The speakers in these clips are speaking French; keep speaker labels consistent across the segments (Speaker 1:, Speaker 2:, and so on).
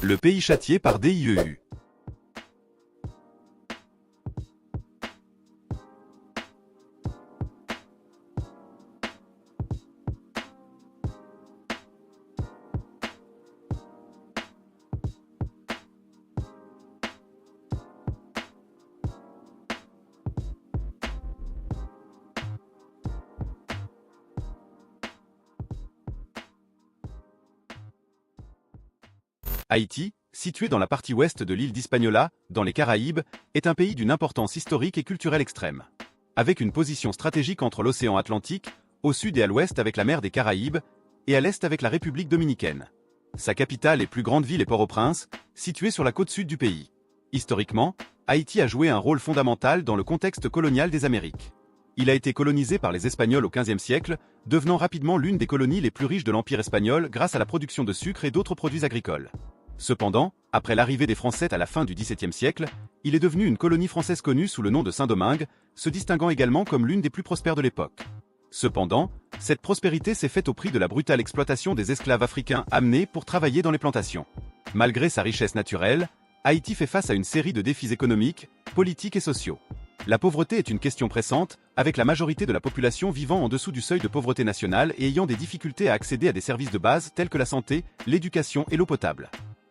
Speaker 1: Le pays châtié par DIEU. Haïti, situé dans la partie ouest de l'île d'Hispaniola, dans les Caraïbes, est un pays d'une importance historique et culturelle extrême. Avec une position stratégique entre l'océan Atlantique, au sud et à l'ouest avec la mer des Caraïbes, et à l'est avec la République dominicaine. Sa capitale et plus grande ville est Port-au-Prince, située sur la côte sud du pays. Historiquement, Haïti a joué un rôle fondamental dans le contexte colonial des Amériques. Il a été colonisé par les Espagnols au XVe siècle, devenant rapidement l'une des colonies les plus riches de l'Empire espagnol grâce à la production de sucre et d'autres produits agricoles. Cependant, après l'arrivée des Français à la fin du XVIIe siècle, il est devenu une colonie française connue sous le nom de Saint-Domingue, se distinguant également comme l'une des plus prospères de l'époque. Cependant, cette prospérité s'est faite au prix de la brutale exploitation des esclaves africains amenés pour travailler dans les plantations. Malgré sa richesse naturelle, Haïti fait face à une série de défis économiques, politiques et sociaux. La pauvreté est une question pressante, avec la majorité de la population vivant en dessous du seuil de pauvreté nationale et ayant des difficultés à accéder à des services de base tels que la santé, l'éducation et l'eau potable.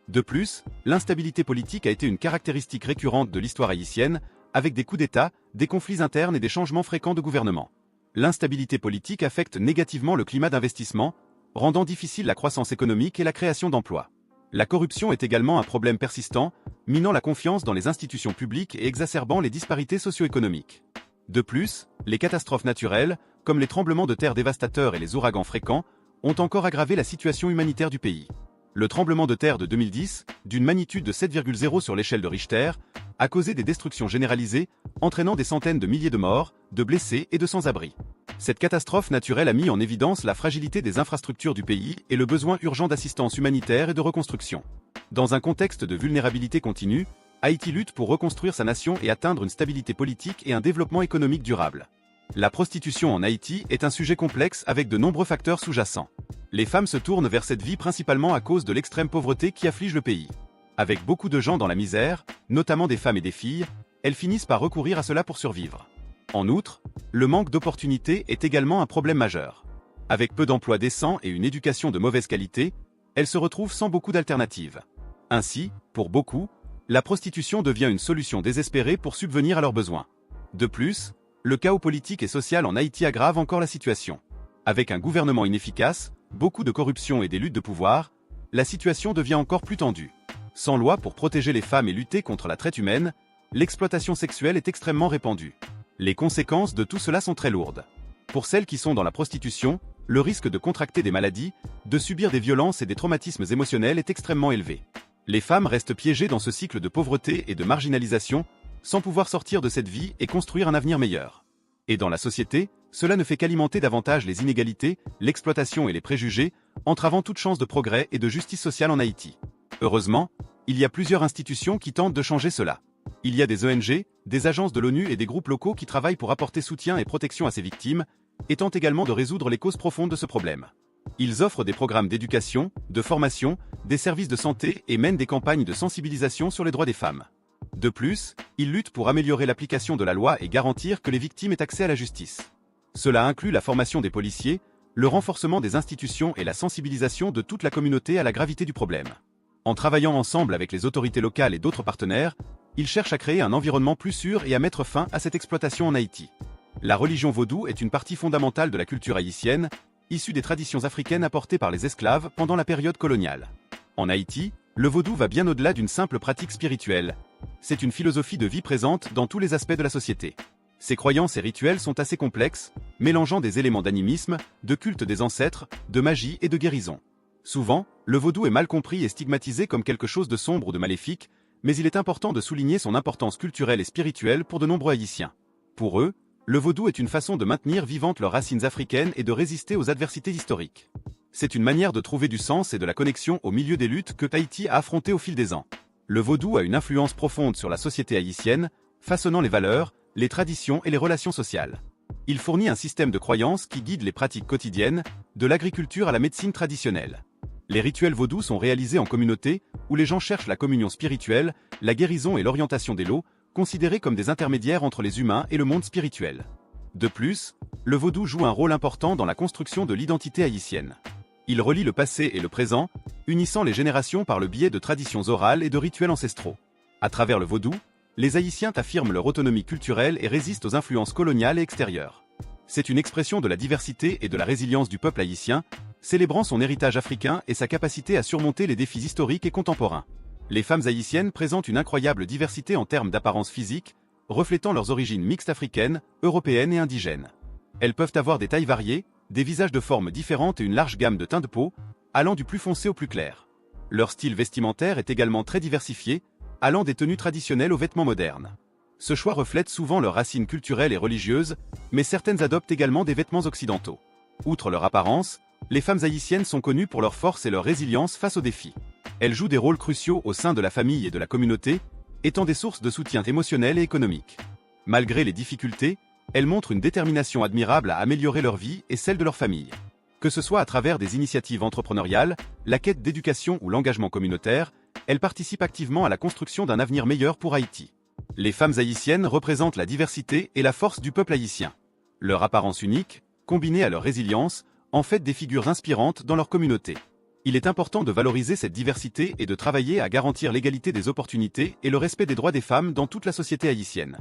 Speaker 1: De plus, l'instabilité politique a été une caractéristique récurrente de l'histoire haïtienne, avec des coups d'État, des conflits internes et des changements fréquents de gouvernement. L'instabilité politique affecte négativement le climat d'investissement, rendant difficile la croissance économique et la création d'emplois. La corruption est également un problème persistant, minant la confiance dans les institutions publiques et exacerbant les disparités socio-économiques. De plus, les catastrophes naturelles, comme les tremblements de terre dévastateurs et les ouragans fréquents, ont encore aggravé la situation humanitaire du pays. Le tremblement de terre de 2010, d'une magnitude de 7,0 sur l'échelle de Richter, a causé des destructions généralisées, entraînant des centaines de milliers de morts, de blessés et de sans-abri. Cette catastrophe naturelle a mis en évidence la fragilité des infrastructures du pays et le besoin urgent d'assistance humanitaire et de reconstruction. Dans un contexte de vulnérabilité continue, Haïti lutte pour reconstruire sa nation et atteindre une stabilité politique et un développement économique durable. La prostitution en Haïti est un sujet complexe avec de nombreux facteurs sous-jacents. Les femmes se tournent vers cette vie principalement à cause de l'extrême pauvreté qui afflige le pays. Avec beaucoup de gens dans la misère, notamment des femmes et des filles, elles finissent par recourir à cela pour survivre. En outre, le manque d'opportunités est également un problème majeur. Avec peu d'emplois décents et une éducation de mauvaise qualité, elles se retrouvent sans beaucoup d'alternatives. Ainsi, pour beaucoup, la prostitution devient une solution désespérée pour subvenir à leurs besoins. De plus, le chaos politique et social en Haïti aggrave encore la situation. Avec un gouvernement inefficace, beaucoup de corruption et des luttes de pouvoir, la situation devient encore plus tendue. Sans loi pour protéger les femmes et lutter contre la traite humaine, l'exploitation sexuelle est extrêmement répandue. Les conséquences de tout cela sont très lourdes. Pour celles qui sont dans la prostitution, le risque de contracter des maladies, de subir des violences et des traumatismes émotionnels est extrêmement élevé. Les femmes restent piégées dans ce cycle de pauvreté et de marginalisation, sans pouvoir sortir de cette vie et construire un avenir meilleur. Et dans la société, cela ne fait qu'alimenter davantage les inégalités, l'exploitation et les préjugés, entravant toute chance de progrès et de justice sociale en Haïti. Heureusement, il y a plusieurs institutions qui tentent de changer cela. Il y a des ONG, des agences de l'ONU et des groupes locaux qui travaillent pour apporter soutien et protection à ces victimes, et tentent également de résoudre les causes profondes de ce problème. Ils offrent des programmes d'éducation, de formation, des services de santé et mènent des campagnes de sensibilisation sur les droits des femmes. De plus, ils luttent pour améliorer l'application de la loi et garantir que les victimes aient accès à la justice. Cela inclut la formation des policiers, le renforcement des institutions et la sensibilisation de toute la communauté à la gravité du problème. En travaillant ensemble avec les autorités locales et d'autres partenaires, ils cherchent à créer un environnement plus sûr et à mettre fin à cette exploitation en Haïti. La religion vaudou est une partie fondamentale de la culture haïtienne, issue des traditions africaines apportées par les esclaves pendant la période coloniale. En Haïti, le vaudou va bien au-delà d'une simple pratique spirituelle. C'est une philosophie de vie présente dans tous les aspects de la société. Ces croyances et rituels sont assez complexes, mélangeant des éléments d'animisme, de culte des ancêtres, de magie et de guérison. Souvent, le vaudou est mal compris et stigmatisé comme quelque chose de sombre ou de maléfique, mais il est important de souligner son importance culturelle et spirituelle pour de nombreux Haïtiens. Pour eux, le vaudou est une façon de maintenir vivantes leurs racines africaines et de résister aux adversités historiques. C'est une manière de trouver du sens et de la connexion au milieu des luttes que Haïti a affrontées au fil des ans. Le vaudou a une influence profonde sur la société haïtienne, façonnant les valeurs, les traditions et les relations sociales. Il fournit un système de croyances qui guide les pratiques quotidiennes, de l'agriculture à la médecine traditionnelle. Les rituels vaudous sont réalisés en communauté, où les gens cherchent la communion spirituelle, la guérison et l'orientation des lots, considérés comme des intermédiaires entre les humains et le monde spirituel. De plus, le vaudou joue un rôle important dans la construction de l'identité haïtienne. Il relie le passé et le présent, unissant les générations par le biais de traditions orales et de rituels ancestraux. À travers le vaudou, les Haïtiens affirment leur autonomie culturelle et résistent aux influences coloniales et extérieures. C'est une expression de la diversité et de la résilience du peuple haïtien, célébrant son héritage africain et sa capacité à surmonter les défis historiques et contemporains. Les femmes haïtiennes présentent une incroyable diversité en termes d'apparence physique, reflétant leurs origines mixtes africaines, européennes et indigènes. Elles peuvent avoir des tailles variées, des visages de formes différentes et une large gamme de teints de peau, allant du plus foncé au plus clair. Leur style vestimentaire est également très diversifié, allant des tenues traditionnelles aux vêtements modernes. Ce choix reflète souvent leurs racines culturelles et religieuses, mais certaines adoptent également des vêtements occidentaux. Outre leur apparence, les femmes haïtiennes sont connues pour leur force et leur résilience face aux défis. Elles jouent des rôles cruciaux au sein de la famille et de la communauté, étant des sources de soutien émotionnel et économique. Malgré les difficultés, elles montrent une détermination admirable à améliorer leur vie et celle de leur famille. Que ce soit à travers des initiatives entrepreneuriales, la quête d'éducation ou l'engagement communautaire, elles participent activement à la construction d'un avenir meilleur pour Haïti. Les femmes haïtiennes représentent la diversité et la force du peuple haïtien. Leur apparence unique, combinée à leur résilience, en fait des figures inspirantes dans leur communauté. Il est important de valoriser cette diversité et de travailler à garantir l'égalité des opportunités et le respect des droits des femmes dans toute la société haïtienne.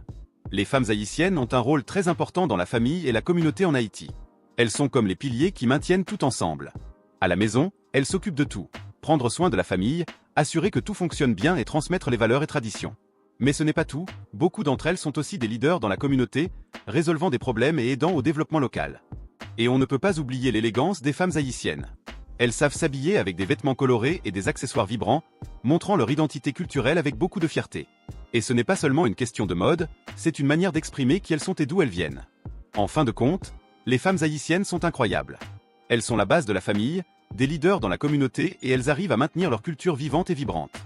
Speaker 1: Les femmes haïtiennes ont un rôle très important dans la famille et la communauté en Haïti. Elles sont comme les piliers qui maintiennent tout ensemble. À la maison, elles s'occupent de tout, prendre soin de la famille, assurer que tout fonctionne bien et transmettre les valeurs et traditions. Mais ce n'est pas tout, beaucoup d'entre elles sont aussi des leaders dans la communauté, résolvant des problèmes et aidant au développement local. Et on ne peut pas oublier l'élégance des femmes haïtiennes. Elles savent s'habiller avec des vêtements colorés et des accessoires vibrants, montrant leur identité culturelle avec beaucoup de fierté. Et ce n'est pas seulement une question de mode, c'est une manière d'exprimer qui elles sont et d'où elles viennent. En fin de compte, les femmes haïtiennes sont incroyables. Elles sont la base de la famille, des leaders dans la communauté et elles arrivent à maintenir leur culture vivante et vibrante.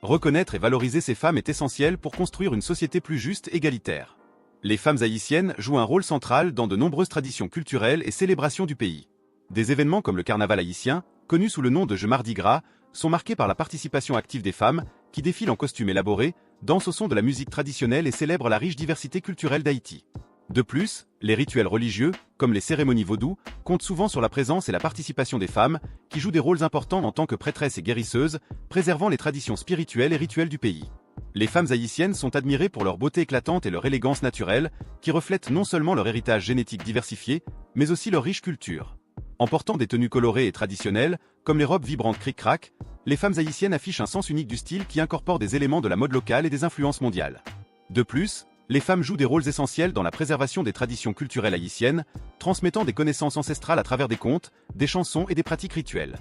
Speaker 1: Reconnaître et valoriser ces femmes est essentiel pour construire une société plus juste et égalitaire. Les femmes haïtiennes jouent un rôle central dans de nombreuses traditions culturelles et célébrations du pays. Des événements comme le carnaval haïtien, connu sous le nom de Jeux Mardi Gras, sont marqués par la participation active des femmes, qui défilent en costumes élaborés, dansent au son de la musique traditionnelle et célèbrent la riche diversité culturelle d'Haïti. De plus, les rituels religieux, comme les cérémonies vaudou, comptent souvent sur la présence et la participation des femmes, qui jouent des rôles importants en tant que prêtresses et guérisseuses, préservant les traditions spirituelles et rituelles du pays. Les femmes haïtiennes sont admirées pour leur beauté éclatante et leur élégance naturelle, qui reflètent non seulement leur héritage génétique diversifié, mais aussi leur riche culture. En portant des tenues colorées et traditionnelles, comme les robes vibrantes cric-crac, les femmes haïtiennes affichent un sens unique du style qui incorpore des éléments de la mode locale et des influences mondiales. De plus, les femmes jouent des rôles essentiels dans la préservation des traditions culturelles haïtiennes, transmettant des connaissances ancestrales à travers des contes, des chansons et des pratiques rituelles.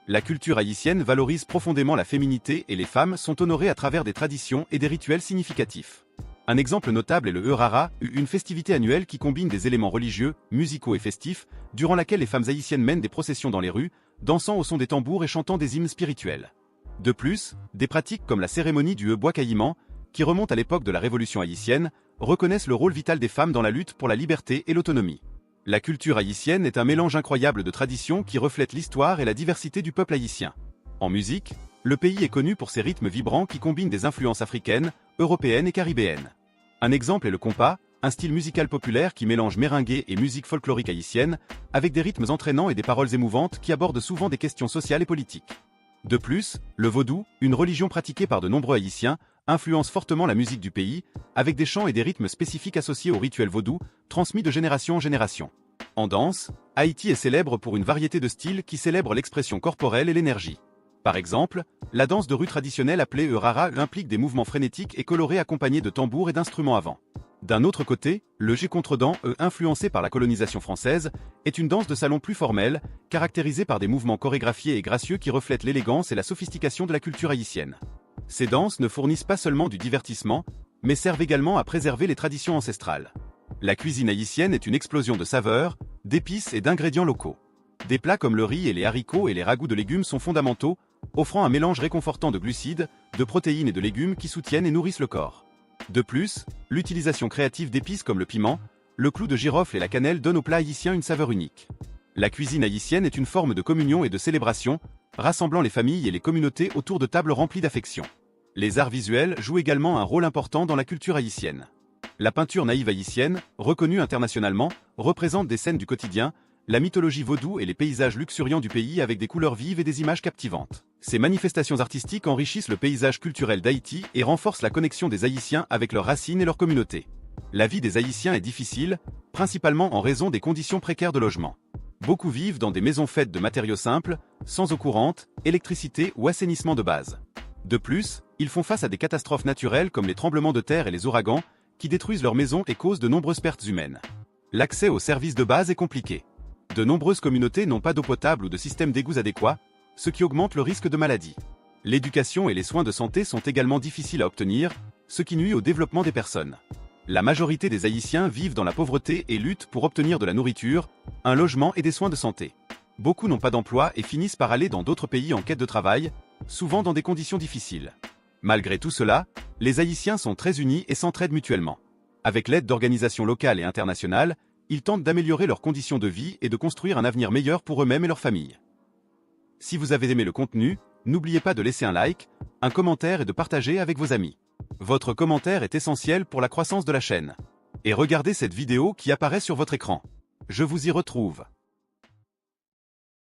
Speaker 1: La culture haïtienne valorise profondément la féminité et les femmes sont honorées à travers des traditions et des rituels significatifs. Un exemple notable est le Eurara, une festivité annuelle qui combine des éléments religieux, musicaux et festifs, durant laquelle les femmes haïtiennes mènent des processions dans les rues, dansant au son des tambours et chantant des hymnes spirituels. De plus, des pratiques comme la cérémonie du Bois Caïman, qui remonte à l'époque de la Révolution haïtienne, reconnaissent le rôle vital des femmes dans la lutte pour la liberté et l'autonomie. La culture haïtienne est un mélange incroyable de traditions qui reflète l'histoire et la diversité du peuple haïtien. En musique, le pays est connu pour ses rythmes vibrants qui combinent des influences africaines, européennes et caribéennes. Un exemple est le compas, un style musical populaire qui mélange merengue et musique folklorique haïtienne, avec des rythmes entraînants et des paroles émouvantes qui abordent souvent des questions sociales et politiques. De plus, le vaudou, une religion pratiquée par de nombreux haïtiens, influence fortement la musique du pays, avec des chants et des rythmes spécifiques associés au rituel vaudou, transmis de génération en génération. En danse, Haïti est célèbre pour une variété de styles qui célèbrent l'expression corporelle et l'énergie. Par exemple, la danse de rue traditionnelle appelée Eurara implique des mouvements frénétiques et colorés accompagnés de tambours et d'instruments à vent. D'un autre côté, le jet contredans, influencé par la colonisation française, est une danse de salon plus formelle, caractérisée par des mouvements chorégraphiés et gracieux qui reflètent l'élégance et la sophistication de la culture haïtienne. Ces danses ne fournissent pas seulement du divertissement, mais servent également à préserver les traditions ancestrales. La cuisine haïtienne est une explosion de saveurs, d'épices et d'ingrédients locaux. Des plats comme le riz et les haricots et les ragoûts de légumes sont fondamentaux, offrant un mélange réconfortant de glucides, de protéines et de légumes qui soutiennent et nourrissent le corps. De plus, l'utilisation créative d'épices comme le piment, le clou de girofle et la cannelle donne aux plats haïtiens une saveur unique. La cuisine haïtienne est une forme de communion et de célébration, rassemblant les familles et les communautés autour de tables remplies d'affection. Les arts visuels jouent également un rôle important dans la culture haïtienne. La peinture naïve haïtienne, reconnue internationalement, représente des scènes du quotidien, la mythologie vaudou et les paysages luxuriants du pays avec des couleurs vives et des images captivantes. Ces manifestations artistiques enrichissent le paysage culturel d'Haïti et renforcent la connexion des Haïtiens avec leurs racines et leur communauté. La vie des Haïtiens est difficile, principalement en raison des conditions précaires de logement. Beaucoup vivent dans des maisons faites de matériaux simples, sans eau courante, électricité ou assainissement de base. De plus, ils font face à des catastrophes naturelles comme les tremblements de terre et les ouragans, qui détruisent leurs maisons et causent de nombreuses pertes humaines. L'accès aux services de base est compliqué. De nombreuses communautés n'ont pas d'eau potable ou de système d'égouts adéquats, ce qui augmente le risque de maladie. L'éducation et les soins de santé sont également difficiles à obtenir, ce qui nuit au développement des personnes. La majorité des Haïtiens vivent dans la pauvreté et luttent pour obtenir de la nourriture, un logement et des soins de santé. Beaucoup n'ont pas d'emploi et finissent par aller dans d'autres pays en quête de travail, souvent dans des conditions difficiles. Malgré tout cela, les Haïtiens sont très unis et s'entraident mutuellement. Avec l'aide d'organisations locales et internationales, ils tentent d'améliorer leurs conditions de vie et de construire un avenir meilleur pour eux-mêmes et leurs familles. Si vous avez aimé le contenu, n'oubliez pas de laisser un like, un commentaire et de partager avec vos amis. Votre commentaire est essentiel pour la croissance de la chaîne. Et regardez cette vidéo qui apparaît sur votre écran. Je vous y retrouve.